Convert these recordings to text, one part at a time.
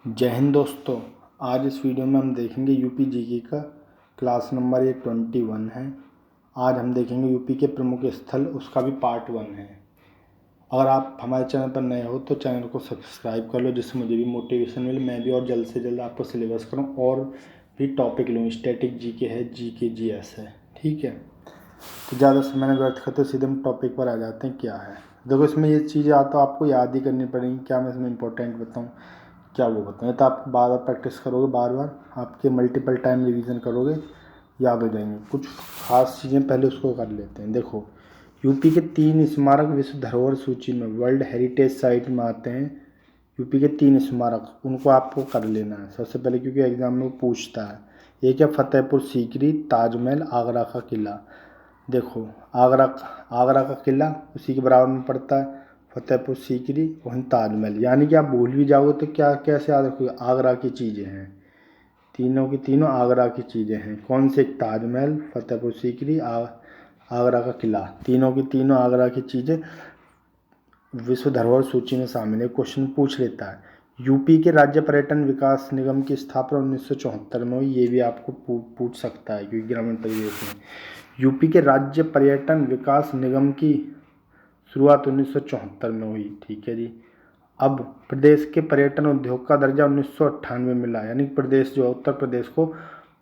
जय हिंद दोस्तों। आज इस वीडियो में हम देखेंगे यूपी जीके का क्लास नंबर 21 है। आज हम देखेंगे यूपी के प्रमुख स्थल, उसका भी पार्ट 1 है। अगर आप हमारे चैनल पर नए हो तो चैनल को सब्सक्राइब कर लो, जिससे मुझे भी मोटिवेशन मिले, मैं भी और जल्द से जल्द आपको सिलेबस करूँ और भी टॉपिक लूँ। स्टैटिक जीके है, जीके जीएस है, ठीक है। तो ज़्यादा समय न व्यर्थ करते सीधे हम टॉपिक पर आ जाते हैं। क्या है, देखो इसमें ये चीज़ें तो आपको याद ही करनी पड़ेंगी। क्या मैं इसमें इंपॉर्टेंट बताऊँ, क्या वो बताएं, तो आप बार बार प्रैक्टिस करोगे, बार बार आपके मल्टीपल टाइम रिवीजन करोगे, याद हो जाएंगे। कुछ खास चीज़ें पहले उसको कर लेते हैं। देखो, यूपी के 3 स्मारक विश्व धरोहर सूची में, वर्ल्ड हेरिटेज साइट में आते हैं। यूपी के 3 स्मारक, उनको आपको कर लेना है सबसे पहले, क्योंकि एग्जाम में वो पूछता है। एक है फतेहपुर सीकरी, ताजमहल, आगरा का किला। देखो, आगरा आगरा का किला उसी के बराबर में पड़ता है, फतेहपुर सीकरी, वहीं ताजमहल। यानी कि आप भूल भी जाओगे तो क्या कैसे याद रखोगे, आगरा की चीज़ें हैं, तीनों की तीनों आगरा की चीज़ें हैं। कौन से, ताजमहल, फतेहपुर सीकरी, आगरा का किला, तीनों की तीनों आगरा की चीज़ें विश्व धरोहर सूची में शामिल है। क्वेश्चन पूछ लेता है, यूपी के राज्य पर्यटन विकास निगम की स्थापना 1974 में हुई। ये भी आपको पूछ सकता है, क्योंकि ग्रामीण परिवेश में यूपी के राज्य पर्यटन विकास निगम की शुरुआत 1974 में हुई, ठीक है जी। अब प्रदेश के पर्यटन उद्योग का दर्जा 1998 में मिला, यानी प्रदेश जो उत्तर प्रदेश को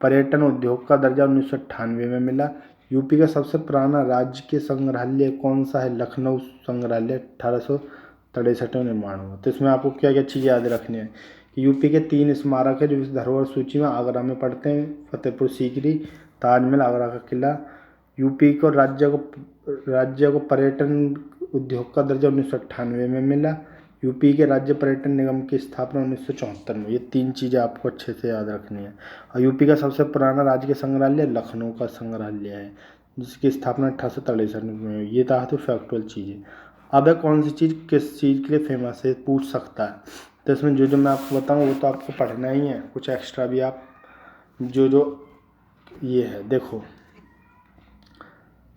पर्यटन उद्योग का दर्जा 1998 में मिला। यूपी का सबसे पुराना राजकीय संग्रहालय कौन सा है, लखनऊ संग्रहालय, 1863 में निर्माण हुआ। तो इसमें आपको क्या क्या चीज़ याद रखनी है कि यूपी के 3 स्मारक है जो विश्व धरोहर सूची में आगरा में पड़ते हैं, फतेहपुर सीकरी, ताजमहल, आगरा का किला। यूपी को राज्य को पर्यटन उद्योग का दर्जा 1998 में मिला। यूपी के राज्य पर्यटन निगम की स्थापना 1974 में। ये 3 चीज़ें आपको अच्छे से याद रखनी है। और यूपी का सबसे पुराना राजकीय संग्रहालय लखनऊ का संग्रहालय है, जिसकी स्थापना 1863 में हुई। ये था तो फैक्चुअल चीज़ें। अब है कौन सी चीज़ किस चीज़ के लिए फेमस है, पूछ सकता है। तो इसमें जो जो मैं आपको बताऊँ वो तो आपको पढ़ना ही है, कुछ एक्स्ट्रा भी आप जो ये है। देखो,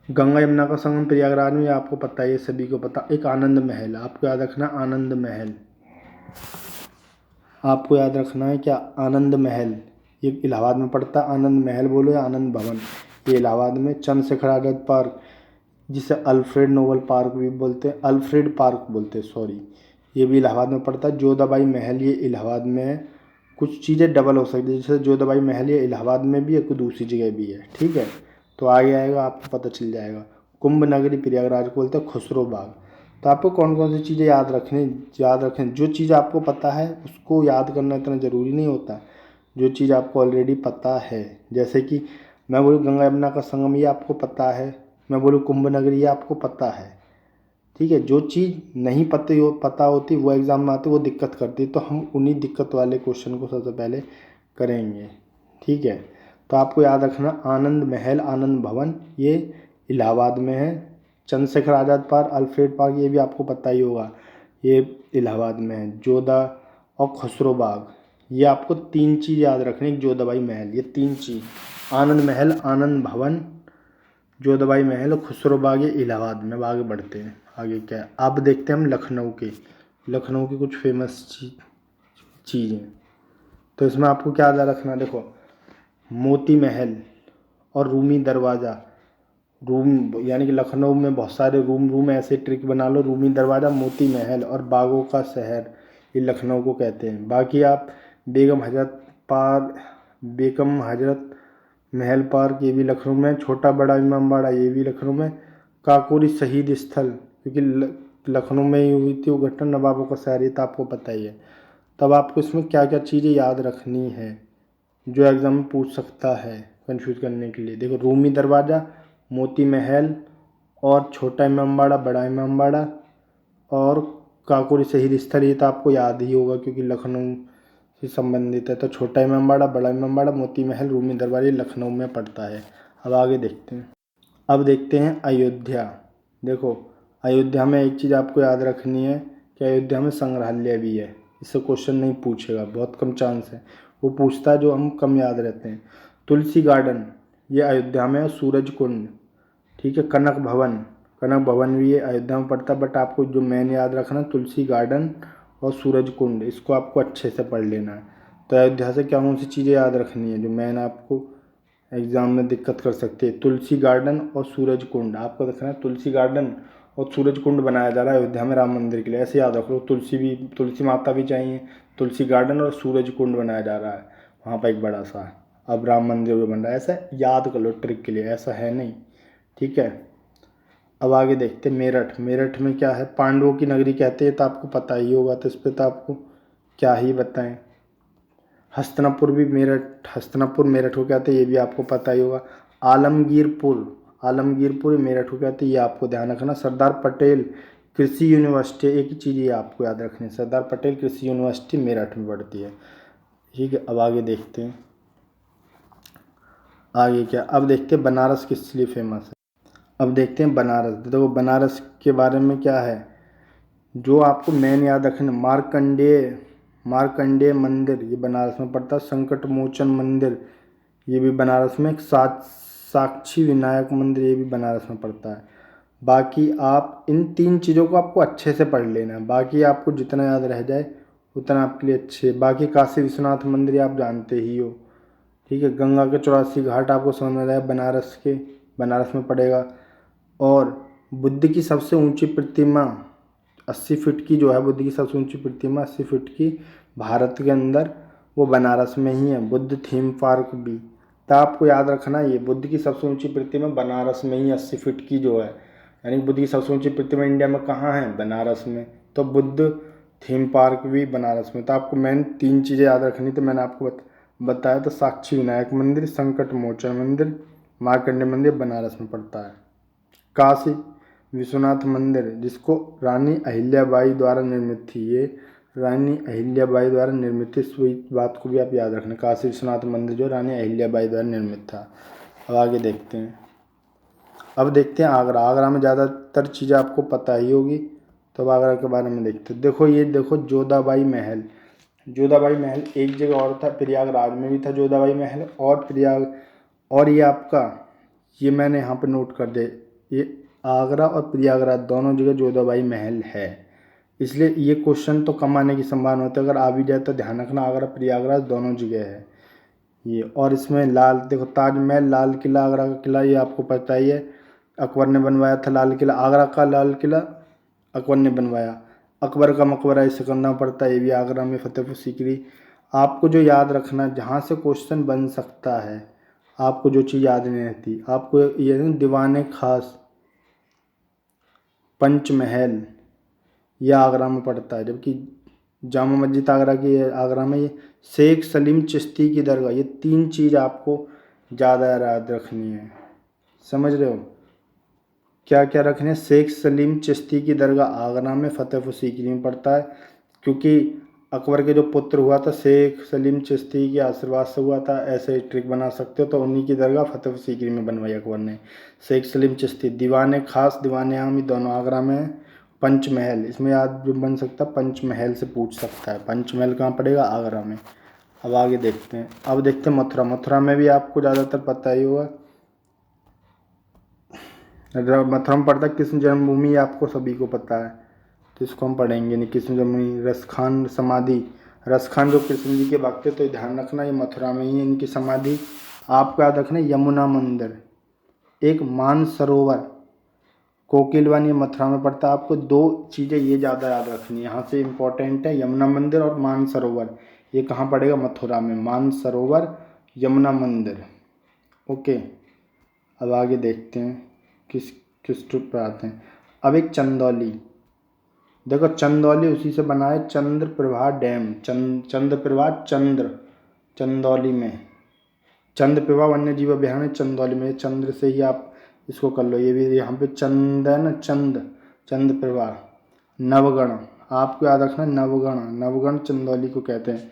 गंगा यमुना का संगम प्रयागराज में, आपको पता है, ये सभी को पता। एक आनंद महल, आपको याद रखना, आनंद महल आपको याद रखना है। क्या, आनंद महल, ये इलाहाबाद में पड़ता है। आनंद महल बोलो या आनंद भवन, ये इलाहाबाद में। चंद्रशेखर आज़ाद पार्क, जिसे अल्फ्रेड नोबल पार्क भी बोलते हैं, अल्फ्रेड पार्क बोलते हैं, सॉरी, ये भी इलाहाबाद में पड़ता है। जोधाबाई महल, ये इलाहाबाद में है। कुछ चीज़ें डबल हो सकती है, जैसे जोधाबाई महल ये इलाहाबाद में भी है, कोई दूसरी जगह भी है, ठीक है। तो आगे आएगा आपको पता चल जाएगा। कुंभ नगरी प्रयागराज को बोलते हैं, खुसरो बाग। तो आपको कौन कौन सी चीज़ें याद रखें। जो चीज़ आपको पता है उसको याद करना इतना ज़रूरी नहीं होता, जो चीज़ आपको ऑलरेडी पता है। जैसे कि मैं बोलूँ गंगा यमुना का संगम, ये आपको पता है। मैं बोलूँ कुंभ नगरी, ये आपको पता है, ठीक है। जो चीज़ नहीं पता होती वो एग्ज़ाम में आती, वो दिक्कत करती है। तो हम उन्हीं दिक्कत वाले क्वेश्चन को सबसे पहले करेंगे, ठीक है। तो आपको याद रखना, आनंद महल, आनंद भवन, ये इलाहाबाद में है। Chandrashekhar Azad park, Alfred park, ये भी आपको पता ही होगा, ये इलाहाबाद में है। जोधा और खुसरो बाग, ये आपको 3 चीज़ याद रखनी। जोधाबाई महल, ये 3 चीज़, आनंद महल, आनंद भवन, जोधाबाई महल और खुसरो बाग, ये इलाहाबाद में। अब आगे बढ़ते हैं, आगे क्या है, अब देखते हैं हम लखनऊ की कुछ फेमस चीज़ें। तो इसमें आपको क्या याद रखना, देखो, मोती महल और रूमी दरवाज़ा। रूम यानी कि लखनऊ में बहुत सारे रूम ऐसे ट्रिक बना लो, रूमी दरवाज़ा, मोती महल और बागों का शहर, ये लखनऊ को कहते हैं। बाकी आप बेगम हजरत महल पार्क, ये भी लखनऊ में। छोटा बड़ा इमामबाड़ा, ये भी लखनऊ में। काकोरी शहीद स्थल, क्योंकि लखनऊ में ही हुई थी वो घटना, नवाबों का शहर, ये तो आपको पता ही है। तब आपको इसमें क्या क्या चीज़ें याद रखनी है जो एग्ज़ाम में पूछ सकता है कंफ्यूज करने के लिए। देखो, रूमी दरवाज़ा, मोती महल और छोटा इमामबाड़ा, बड़ा इमामबाड़ा और काकोरी शहीद स्थल, ये तो आपको याद ही होगा क्योंकि लखनऊ से संबंधित है। तो छोटा इमामबाड़ा, बड़ा इमामबाड़ा, मोती महल, रूमी दरबार, ये लखनऊ में पड़ता है। अब आगे देखते हैं। अब देखते हैं अयोध्या। देखो, अयोध्या में एक चीज़ आपको याद रखनी है कि अयोध्या में संग्रहालय भी है। इससे क्वेश्चन नहीं पूछेगा, बहुत कम चांस है, वो पूछता है जो हम कम याद रहते हैं। तुलसी गार्डन, ये अयोध्या में है। सूरज कुंड, ठीक है। कनक भवन भी ये अयोध्या में पड़ता है, बट आपको जो मेन याद रखना, तुलसी गार्डन और सूरज कुंड, इसको आपको अच्छे से पढ़ लेना है। तो अयोध्या से क्या कौन सी चीज़ें याद रखनी है जो मैंने आपको एग्ज़ाम में दिक्कत कर सकती है? तुलसी गार्डन और सूरज कुंड आपको देखना है। तुलसी गार्डन और सूरज कुंड बनाया जा रहा है अयोध्या में राम मंदिर के लिए, ऐसे याद रख लो। तुलसी माता भी चाहिए, तुलसी गार्डन और सूरज कुंड बनाया जा रहा है वहाँ पर एक बड़ा सा। अब राम मंदिर भी बन रहा है, ऐसा याद कर लो ट्रिक के लिए, ऐसा है नहीं, ठीक है। अब आगे देखते हैं मेरठ। मेरठ में क्या है? पांडवों की नगरी कहते हैं, तो आपको पता ही होगा, तो इस पर तो आपको क्या ही बताएं। हस्तिनापुर भी मेरठ, हस्तिनापुर मेरठ को कहते हैं, ये भी आपको पता ही होगा। आलमगीरपुर, आलमगीरपुर मेरठ को कहते हैं, ये आपको ध्यान रखना। सरदार पटेल कृषि यूनिवर्सिटी, एक ही चीज़ ये आपको याद रखनी है, सरदार पटेल कृषि यूनिवर्सिटी मेरठ में पड़ती है, ठीक है। अब आगे देखते हैं, आगे क्या, अब देखते हैं बनारस किस लिए फेमस है। अब देखते हैं बनारस। देखो बनारस के बारे में क्या है जो आपको मेन याद रखना। मार्कंडेय मंदिर, ये बनारस में पड़ता है। संकट मोचन मंदिर, ये भी बनारस में। साक्षी विनायक मंदिर, ये भी बनारस में पड़ता है। बाकी आप इन 3 चीज़ों को आपको अच्छे से पढ़ लेना है, बाकी आपको जितना याद रह जाए उतना आपके लिए अच्छे। बाकी काशी विश्वनाथ मंदिर आप जानते ही हो, ठीक है। गंगा के 84 घाट आपको समझ में आया, बनारस में पड़ेगा। और बुद्ध की सबसे ऊंची प्रतिमा 80 फीट की जो है, बुद्ध की सबसे ऊंची प्रतिमा 80 फीट की भारत के अंदर, वो बनारस में ही है। बुद्ध थीम पार्क भी, तो आपको याद रखना ये बुद्ध की सबसे ऊंची प्रतिमा बनारस में ही 80 फीट की जो है, यानी बुद्ध की सबसे ऊंची प्रतिमा इंडिया में कहाँ है? बनारस में। तो बुद्ध थीम पार्क भी बनारस में। तो आपको मेन 3 चीज़ें याद रखनी, तो मैंने आपको बताया। तो साक्षी विनायक मंदिर, संकट मोचन मंदिर, मार्कंडेय मंदिर बनारस में पड़ता है। काशी विश्वनाथ मंदिर, जिसको रानी अहिल्याबाई द्वारा निर्मित थी, ये रानी अहिल्याबाई द्वारा निर्मित थी, इस बात को भी आप याद रखना। काशी विश्वनाथ मंदिर जो रानी अहिल्याबाई द्वारा निर्मित था। अब आगे देखते हैं, अब देखते हैं आगरा। आगरा में ज़्यादातर चीज़ें आपको पता ही होगी, तो अब आगरा के बारे में देखते हैं। देखो ये देखो जोधाबाई महल। जोधाबाई महल एक जगह और था, प्रयागराज में भी था जोधाबाई महल, और ये आपका, ये मैंने यहाँ पे नोट कर दे, ये आगरा और प्रयागराज दोनों जगह जोधाबाई महल है। इसलिए ये क्वेश्चन तो कम आने की संभावना होती है, अगर आ भी जाए तो ध्यान रखना आगरा प्रयागराज दोनों जगह है ये। और इसमें लाल देखो ताजमहल, लाल किला, आगरा का किला, ये आपको पता ही है, अकबर ने बनवाया था लाल किला। आगरा का लाल किला अकबर ने बनवाया। अकबर का मकबरा इसे करना पड़ता है, ये भी आगरा में, फतेहपुर सीकरी। आपको जो याद रखना, जहाँ से क्वेश्चन बन सकता है, आपको जो चीज़ याद नहीं रहती, आपको ये दीवाने खास पंचमहल, यह आगरा में पड़ता है। जबकि जामा मस्जिद आगरा की है, आगरा में। ये शेख सलीम चिश्ती की दरगाह, ये 3 चीज़ आपको ज़्यादा याद रखनी है, समझ रहे हो? क्या क्या रखने हैं? शेख सलीम चिश्ती की दरगाह आगरा में, फतेहपुर सीकरी में पड़ता है, क्योंकि अकबर के जो पुत्र हुआ था शेख सलीम चिश्ती के आशीर्वाद से हुआ था, ऐसे ट्रिक बना सकते हो। तो उन्हीं की दरगाह फतेहपुर सीकरी में बनवाई अकबर ने, शेख सलीम चिश्ती। दीवाने खास, दीवाने आम, दोनों आगरा में है। पंचमहल, इसमें याद जो बन सकता है, पंचमहल से पूछ सकता है। पंचमहल कहाँ पड़ेगा? आगरा में। अब आगे देखते हैं, अब देखते हैं मथुरा। मथुरा में भी आपको ज़्यादातर पता ही होगा, मथुरा में पड़ता है कृष्ण जन्मभूमि, आपको सभी को पता है, तो इसको हम पढ़ेंगे नहीं। कृष्ण जन्मभूमि, रसखान समाधि, रसखान जो कृष्ण जी के भक्त थे, तो ध्यान रखना ये मथुरा में ही है इनकी समाधि। आपको याद रखना यमुना मंदिर, एक मानसरोवर, कोकिलवन, ये मथुरा में पड़ता है। आपको 2 चीज़ें ये ज़्यादा याद रखनी है, यहाँ से इम्पोर्टेंट है, यमुना मंदिर और मानसरोवर। ये कहाँ पड़ेगा? मथुरा में, मानसरोवर, यमुना मंदिर, ओके। अब आगे देखते हैं किस किस ट्रिप पर आते हैं। अब एक चंदौली, देखो चंदौली उसी से बना है, चंद्रप्रभा डैम, चंद्रप्रभा, चंदौली में। चंद्रप्रभा वन्य जीव अभयारण्य चंदौली में, चंद्र से ही आप इसको कर लो, ये भी यहाँ पे चंद्रप्रभा। नवगण, आपको याद रखना नवगण चंदौली को कहते हैं।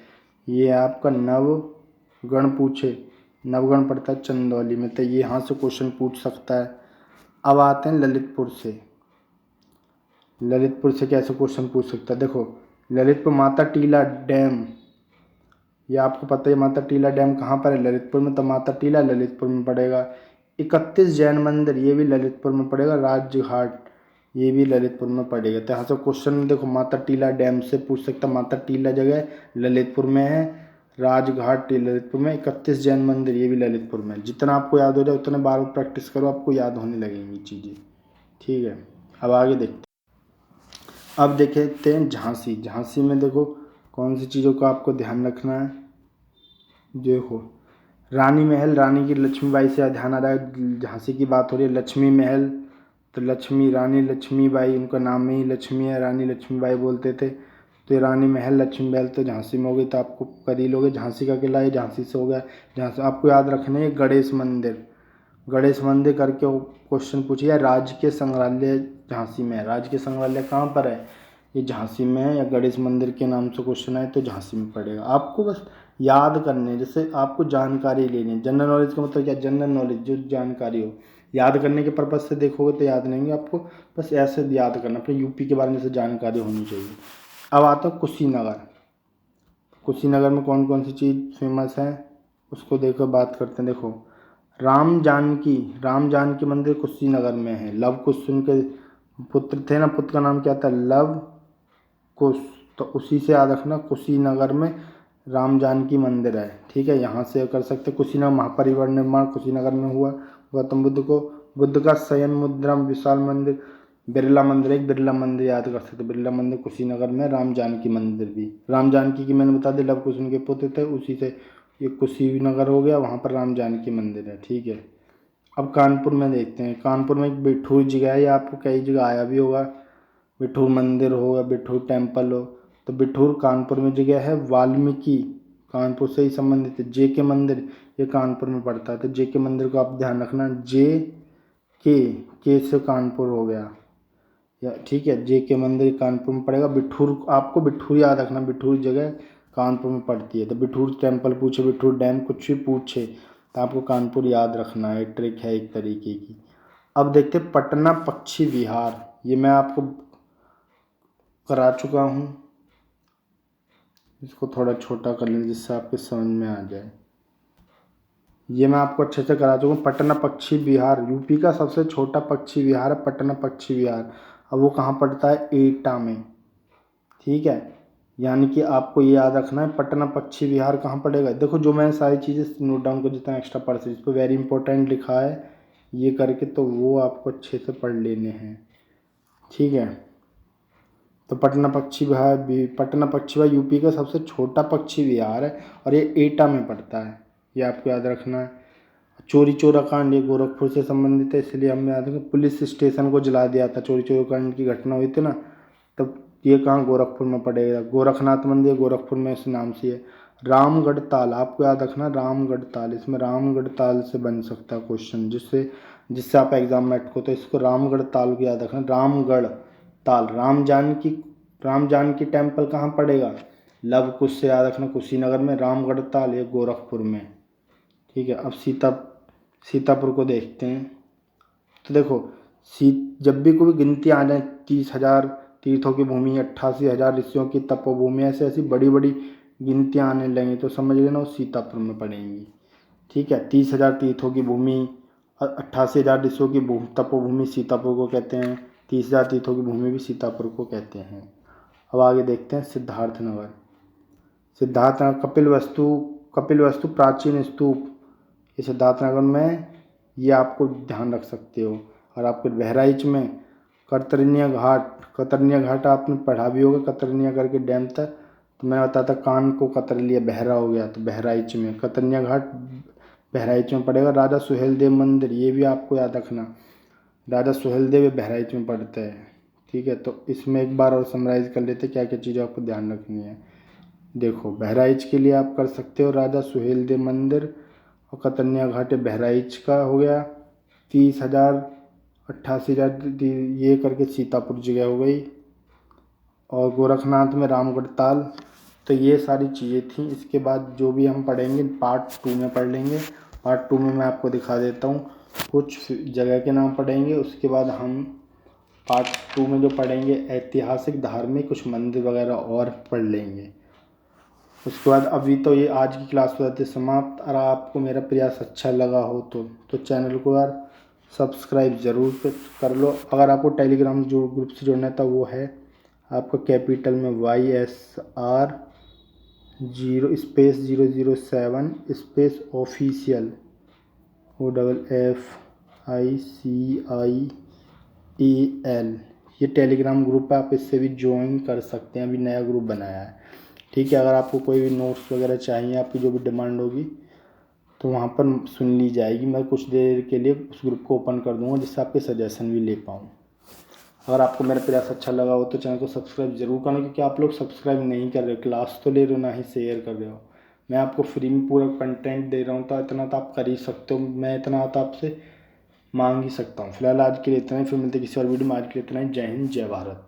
ये आपका नवगण पूछे, नवगण पड़ता है चंदौली में, तो ये यहाँ से क्वेश्चन पूछ सकता है। अब आते हैं ललितपुर से। ललितपुर से कैसे क्वेश्चन पूछ सकता है? देखो ललितपुर माता टीला डैम, ये आपको पता है माता टीला डैम कहाँ पर है? ललितपुर में, तो माता टीला ललितपुर में पड़ेगा। 31 जैन मंदिर, ये भी ललितपुर में पड़ेगा। राजघाट, ये भी ललितपुर में पड़ेगा। तो यहाँ से क्वेश्चन देखो, माता टीला डैम से पूछ सकता, माता टीला जगह ललितपुर में है, राजघाट ललितपुर में, 31 जैन मंदिर ये भी ललितपुर में। जितना आपको याद हो जाए उतने बार बार प्रैक्टिस करो, आपको याद होने लगेंगी चीज़ें। ठीक है, अब आगे देखते हैं। अब देखते हैं झांसी। झांसी में देखो कौन सी चीज़ों का आपको ध्यान रखना है। देखो रानी महल, रानी की लक्ष्मीबाई से ध्यान आ रहा है, झांसी की बात हो रही है। लक्ष्मी महल, तो लक्ष्मी, रानी लक्ष्मीबाई, उनका नाम ही लक्ष्मी है, रानी लक्ष्मीबाई बोलते थे। तो ये रानी महल, लक्ष्मी महल तो झांसी में हो गई, तो आपको कर ही लोगे। झांसी का किला ये झांसी से हो गया। झांसी आपको याद रखना है गणेश मंदिर, गणेश मंदिर करके क्वेश्चन पूछिए। राजकीय संग्रहालय झांसी में है, राजकीय संग्रहालय कहाँ पर है, ये झांसी में है। या गणेश मंदिर के नाम से क्वेश्चन आए तो झांसी में पड़ेगा। आपको बस याद करने, जैसे आपको जानकारी लेनी है। जनरल नॉलेज का मतलब क्या, जनरल नॉलेज जो जानकारी हो। याद करने के पर्पज से देखोगे तो याद नहीं होंगे आपको, बस ऐसे याद करना, अपने यूपी के बारे में से जानकारी होनी चाहिए। अब आता है कुशीनगर। कुशीनगर में कौन कौन सी चीज़ फेमस है उसको देखो, बात करते हैं। देखो राम जानकी मंदिर कुशीनगर में है। लव कुश उनके पुत्र थे ना, पुत्र का नाम क्या था, लव कुश। तो उसी से याद रखना, कुशीनगर में राम जानकी मंदिर है। ठीक है, यहाँ से कर सकते। कुशीनगर महापरिनिर्वाण कुशीनगर में हुआ गौतम बुद्ध को। बुद्ध का शयन मुद्रा विशाल मंदिर, बिरला मंदिर, एक बिरला मंदिर याद कर सकते। बिरला मंदिर कुशीनगर में। राम जानकी मंदिर भी, राम जानकी की मैंने बता दी, लव कुश उनके पुत्र थे, उसी से ये कुशीनगर हो गया, वहाँ पर राम जानकी मंदिर है। ठीक है, अब कानपुर में देखते हैं। कानपुर में एक बिठूर जगह है, ये आपको कई जगह आया भी होगा। बिठूर मंदिर हो या बिठूर टेम्पल हो, तो बिठूर कानपुर में जगह है। वाल्मीकि कानपुर से ही संबंधित है। जे के मंदिर ये कानपुर में पड़ता है, तो जे के मंदिर को आप ध्यान रखना। जे के से कानपुर हो गया, या ठीक है, जे के मंदिर कानपुर में पड़ेगा। बिठूर आपको बिठूर याद रखना, बिठूर जगह कानपुर में पड़ती है। तो बिठूर टेम्पल पूछे, बिठूर डैम कुछ भी पूछे तो आपको कानपुर याद रखना है, ट्रिक है एक तरीके की। अब देखते पटना पक्षी विहार, ये मैं आपको करा चुका हूँ, इसको थोड़ा छोटा कर लें जिससे आपके समझ में आ जाए। ये मैं आपको अच्छे से करा चुका हूँ। पटना पक्षी विहार यूपी का सबसे छोटा पक्षी विहार है, पटना पक्षी विहार। अब वो कहाँ पड़ता है, एटा में। ठीक है, यानी कि आपको ये याद रखना है पटना पक्षी विहार कहाँ पड़ेगा। देखो जो मैंने सारी चीज़ें नोट डाउन को जितना एक्स्ट्रा पढ़ सकते, इस पर वेरी इंपॉर्टेंट लिखा है ये करके, तो वो आपको अच्छे से पढ़ लेने हैं। ठीक है, तो पटना पक्षी विहार यूपी का सबसे छोटा पक्षी विहार है और ये एटा में पड़ता है, ये आपको याद रखना है। चोरी चोरा कांड ये गोरखपुर से संबंधित है, इसलिए हमें याद है पुलिस स्टेशन को जला दिया था, चोरी चोरा कांड की घटना हुई थी ना, तब ये कहाँ गोरखपुर में पड़ेगा। गोरखनाथ मंदिर गोरखपुर में इस नाम से है। रामगढ़ ताल आपको याद रखना, रामगढ़ ताल, इसमें रामगढ़ ताल से बन सकता है क्वेश्चन, जिससे जिससे आप एग्जाम में अटको, तो इसको रामगढ़ ताल को याद रखना। रामगढ़ ताल, राम जानकी टेम्पल कहाँ पड़ेगा, लव कुश से याद रखना, कुशीनगर में। रामगढ़ ताल ये गोरखपुर में। ठीक है, अब सीतापुर को देखते हैं। तो देखो जब भी कोई गिनती आ जाए, 30,000 तीर्थों की भूमि, 88,000 ऋषियों की तपोभूमि, ऐसे ऐसी बड़ी बड़ी गिनतियाँ आने लगेंगी तो समझ लेना वो सीतापुर में पड़ेंगी। ठीक है, 30,000 तीर्थों की भूमि, 88,000 ऋषियों की तपोभूमि सीतापुर को कहते हैं। 30,000 तीर्थों की भूमि भी सीतापुर को कहते हैं। अब आगे देखते हैं सिद्धार्थनगर। सिद्धार्थनगर कपिलवस्तु प्राचीन स्तूप, ये सिद्धार्थनगर में, ये आपको ध्यान रख सकते हो। और आपके बहराइच में कतरनिया घाट आपने पढ़ा भी होगा, कतरनिया करके डैम था, तो मैं बताता कान को कतर लिया, बहरा हो गया, तो बहराइच में कतरनिया घाट बहराइच में पड़ेगा। राजा सुहेलदेव मंदिर ये भी आपको याद रखना, राजा सुहेलदेव बहराइच में पड़ता है। ठीक है, तो इसमें एक बार और समराइज कर लेते क्या क्या चीज़ें आपको ध्यान रखनी है। देखो बहराइच के लिए आप कर सकते हो राजा सुहेलदेव मंदिर, और कतरनिया घाट बहराइच का हो गया। 30,000 88,000 ये करके सीतापुर जगह हो गई, और गोरखनाथ में रामगढ़ ताल। तो ये सारी चीज़ें थी। इसके बाद जो भी हम पढ़ेंगे पार्ट 2 में पढ़ लेंगे। पार्ट 2 में मैं आपको दिखा देता हूँ, कुछ जगह के नाम पढ़ेंगे। उसके बाद हम पार्ट 2 में जो पढ़ेंगे ऐतिहासिक धार्मिक कुछ मंदिर वगैरह और पढ़ लेंगे। उसके बाद अभी तो ये आज की क्लास हो जाती है समाप्त। अगर आपको मेरा प्रयास अच्छा लगा हो तो चैनल को यार सब्सक्राइब ज़रूर कर लो। अगर आपको टेलीग्राम जो ग्रुप से जुड़ना था वो है आपका कैपिटल में YSR 0 space 007 space official OFFICIAL, ये टेलीग्राम ग्रुप है, आप इससे भी ज्वाइन कर सकते हैं। अभी नया ग्रुप बनाया है, ठीक है। अगर आपको कोई भी नोट्स वगैरह चाहिए, आपकी जो भी डिमांड होगी तो वहाँ पर सुन ली जाएगी। मैं कुछ देर के लिए उस ग्रुप को ओपन कर दूँगा जिससे आपके सजेशन भी ले पाऊँ। अगर आपको मेरा प्रयास अच्छा लगा हो तो चैनल को सब्सक्राइब जरूर करना, क्योंकि आप लोग सब्सक्राइब नहीं कर रहे हो, क्लास तो ले रहे हो ना ही शेयर कर रहे हो। मैं आपको फ्री में पूरा कंटेंट दे रहा हूँ तो इतना तो आप कर ही सकते हो, मैं इतना तो आपसे मांग ही सकता हूँ। फिलहाल आज के लिए इतना ही, फिर मिलते किसी और वीडियो में। आज के लिए इतना ही। जय हिंद, जय भारत।